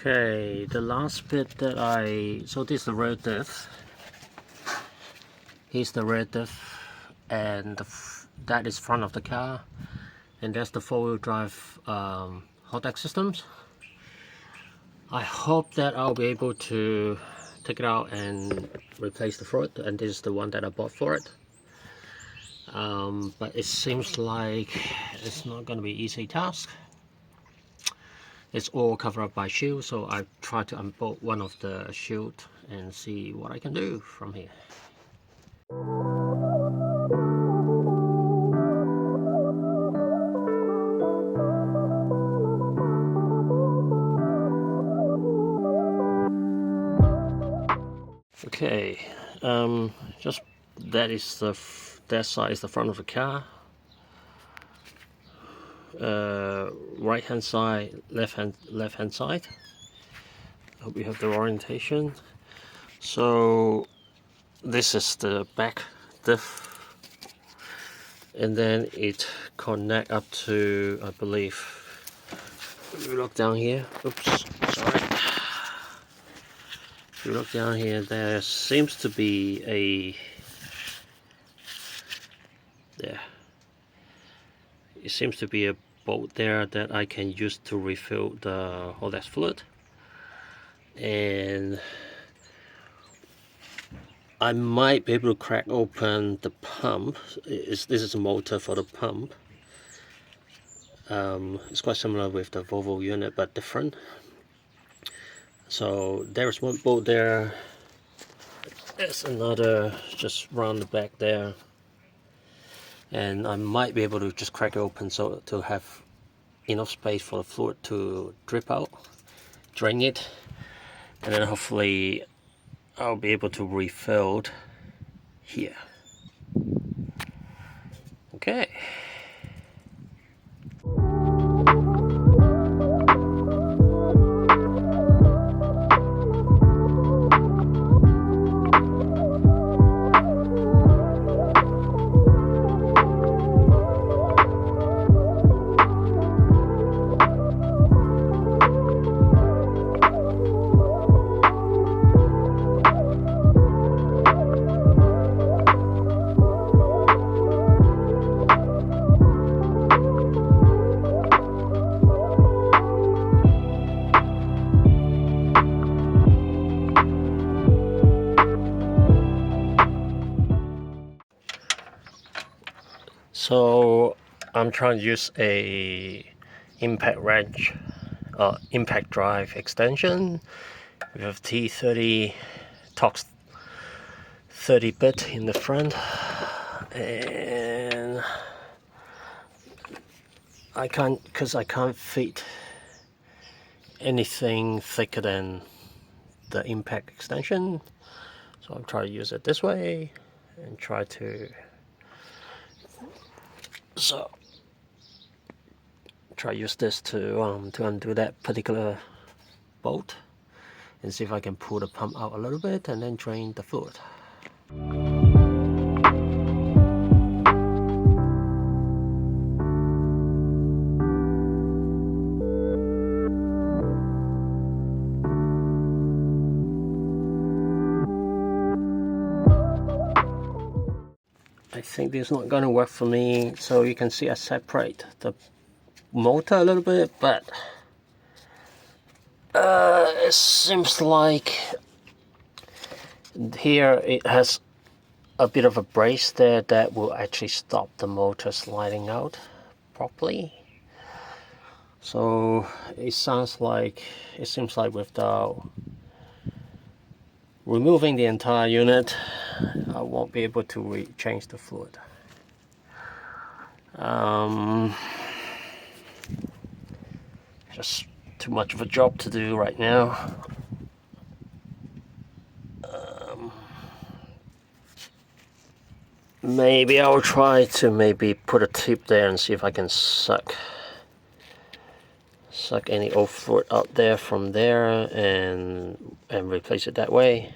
Okay, the last bit that so this is the rear diff. Here's the rear diff, and that is front of the car, and that's the four-wheel drive Haldex systems. I hope that I'll be able to take it out and replace the fluid, and this is the one that I bought for it. But it seems like it's not going to be an easy task. It's all covered up by shield, so I try to unbolt one of the shield and see what I can do from here. Okay, just that side is the front of the car. Right hand side, left hand side. Hope you have the orientation. So this is the back diff, and then it connect up to, I believe, if you look down here, oops, sorry. If you look down here, there seems to be it seems to be a bolt there that I can use to refill the Haldex fluid, and I might be able to crack open the pump. This is a motor for the pump. It's quite similar with the Volvo unit, but different. So there's one bolt there. There's another just round the back there. And I might be able to just crack it open so to have enough space for the fluid to drip out, drain it, and then hopefully I'll be able to refill here. Okay. So I'm trying to use a impact wrench, impact drive extension with T30 Torx 30 bit in the front, and I can't fit anything thicker than the impact extension, so I'm trying to use it this way and try to use this to undo that particular bolt and see if I can pull the pump out a little bit and then drain the fluid. I think this is not going to work for me, so you can see I separate the motor a little bit, but it seems like here it has a bit of a brace there that will actually stop the motor sliding out properly. So it seems like without removing the entire unit, I won't be able to change the fluid. Just too much of a job to do right now. Maybe I'll try to put a tip there and see if I can suck any old fluid out there from there and replace it that way.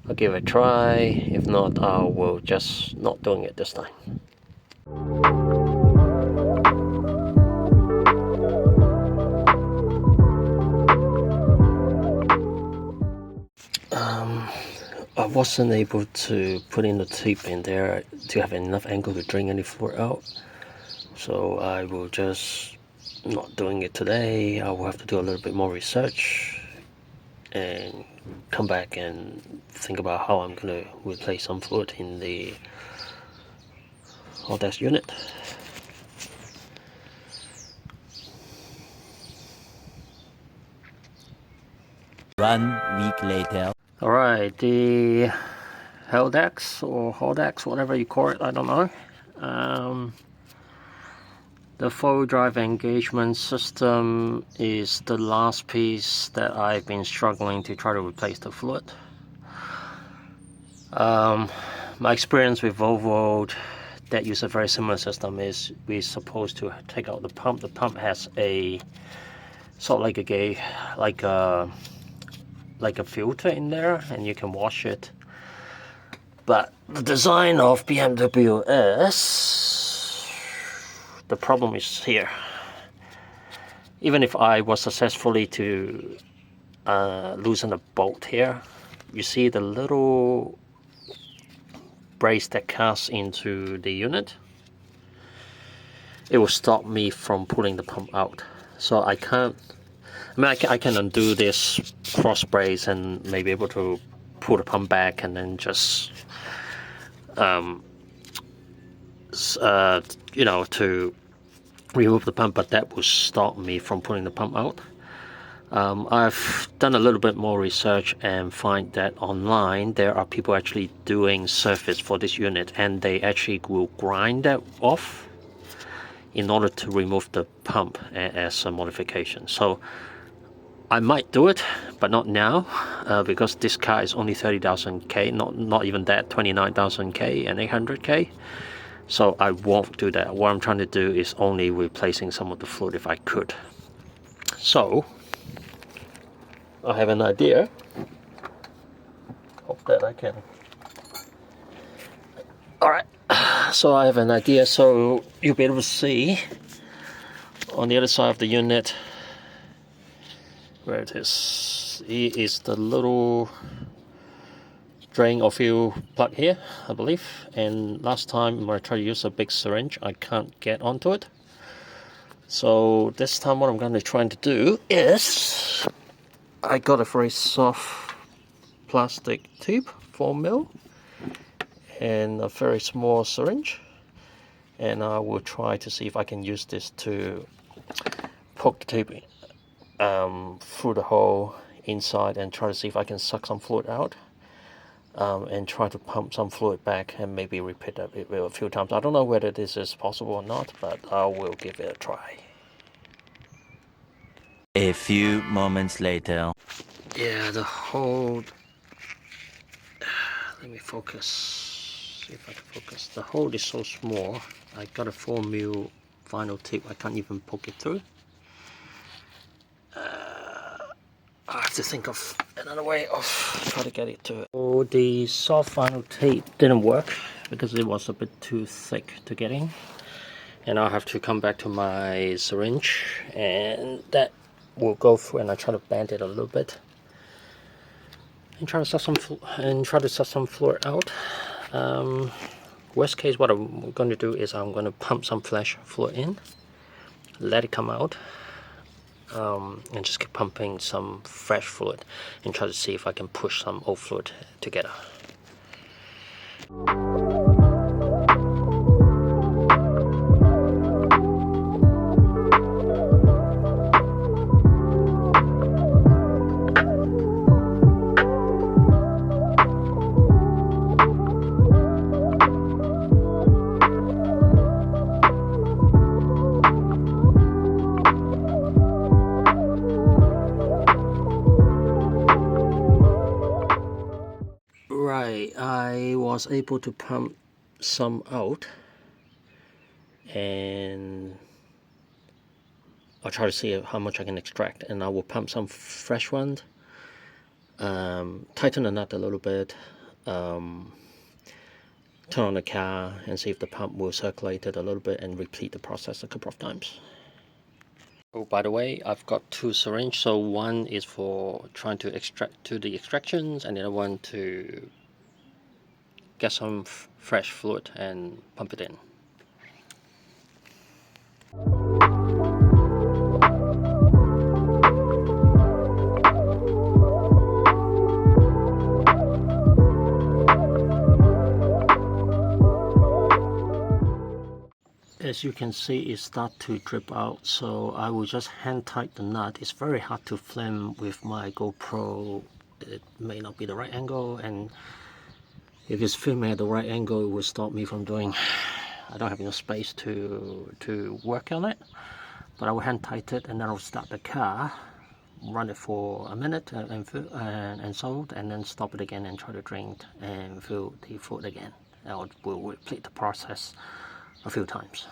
I'll give it a try. If not, I will just not doing it this time. wasn't able to put in the tape in there to have enough angle to drain any fluid out, so I will just not doing it today. I will have to do a little bit more research and come back and think about how I'm going to replace some fluid in the Haldex unit. One week later. Alright, the Haldex or Haldex, whatever you call it, I don't know. The four-wheel drive engagement system is the last piece that I've been struggling to try to replace the fluid. My experience with Volvo that use a very similar system is we're supposed to take out the pump. The pump has a sort of like a filter in there, and you can wash it. But the design of BMW is, the problem is here. Even if I was successfully to loosen the bolt here, you see the little brace that casts into the unit, it will stop me from pulling the pump out. So I can't, I can undo this cross brace and maybe able to pull the pump back and then just you know, to remove the pump, but that will stop me from pulling the pump out. I've done a little bit more research and find that online there are people actually doing service for this unit, and they actually will grind that off in order to remove the pump as a modification. So I might do it, but not now, because this car is only 30,000 K, not even that, 29,000 K and 800 K. So I won't do that. What I'm trying to do is only replacing some of the fluid if I could. So I have an idea. Hope that I can. Alright, so I have an idea. So you'll be able to see on the other side of the unit where it is. It is the little drain or fuel plug here, I believe. And last time when I tried to use a big syringe, I can't get onto it. So this time what I'm going to try to do is, I got a very soft plastic tube, 4mm, and a very small syringe, and I will try to see if I can use this to poke the tube through the hole inside and try to see if I can suck some fluid out, and try to pump some fluid back and maybe repeat that a few times. I don't know whether this is possible or not, but I will give it a try. A few moments later. Yeah, the hole, let me focus, see if I can focus. The hole is so small, I got a 4mm vinyl tip, I can't even poke it through. I have to think of another way of trying to get it to it. So the soft vinyl tape didn't work because it was a bit too thick to get in. And I'll have to come back to my syringe, and that will go through, and I try to bend it a little bit and try to suck some fluid out. Worst case, what I'm going to do is I'm going to pump some fresh fluid in, let it come out, and just keep pumping some fresh fluid and try to see if I can push some old fluid together. Right, I was able to pump some out, and I'll try to see how much I can extract, and I will pump some fresh ones, tighten the nut a little bit, turn on the car and see if the pump will circulate it a little bit, and repeat the process a couple of times. Oh, by the way, I've got two syringes, so one is for trying to extract to the extractions, and the other one to get some fresh fluid and pump it in. As you can see, it starts to drip out, so I will just hand tight the nut. It's very hard to film with my GoPro. It may not be the right angle, and if it's filming at the right angle, it will stop me from doing. I don't have enough space to work on it, but I will hand tight it, and then I'll start the car, run it for a minute and so, and then stop it again and try to drain and fill the fluid again. I will repeat the process a few times.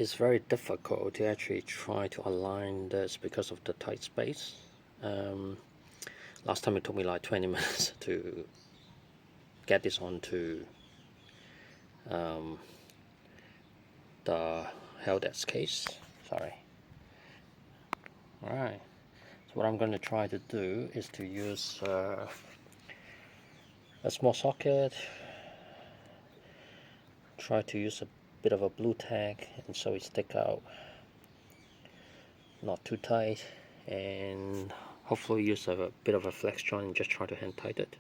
It's very difficult to actually try to align this because of the tight space. Last time it took me like 20 minutes to get this onto the Haldex case. Sorry. Alright, so what I'm going to try to do is to use a small socket, try to use a bit of a blue tack, and so it stick out, not too tight, and hopefully use a bit of a flex joint and just try to hand tight it.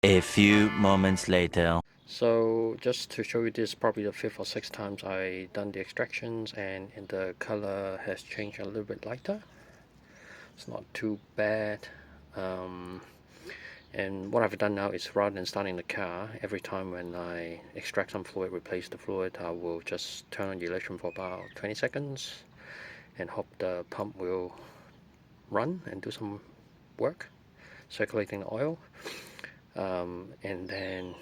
A few moments later. So just to show you, this is probably the 5th or 6th times I done the extractions, and the color has changed a little bit lighter. It's not too bad. And what I've done now is, rather than starting the car, every time when I extract some fluid, replace the fluid, I will just turn on the ignition for about 20 seconds and hope the pump will run and do some work, circulating the oil. And then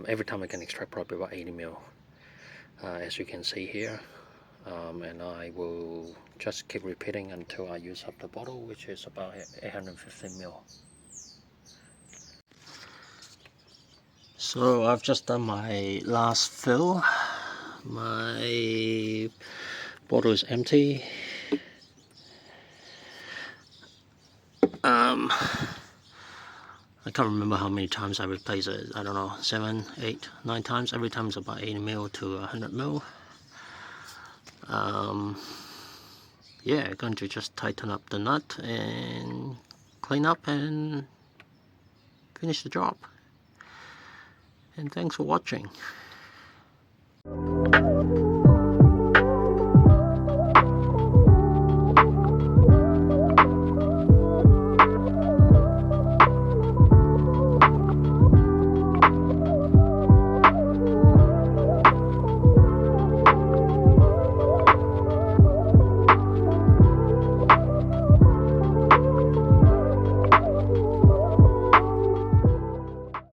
every time I can extract probably about 80 ml, as you can see here, and I will just keep repeating until I use up the bottle, which is about 850 ml. So I've just done my last fill. My bottle is empty. I can't remember how many times I replace it. I don't know, 7, 8, 9 times. Every time it's about 80 ml to 100 ml. Yeah, going to just tighten up the nut and clean up and finish the job. And thanks for watching.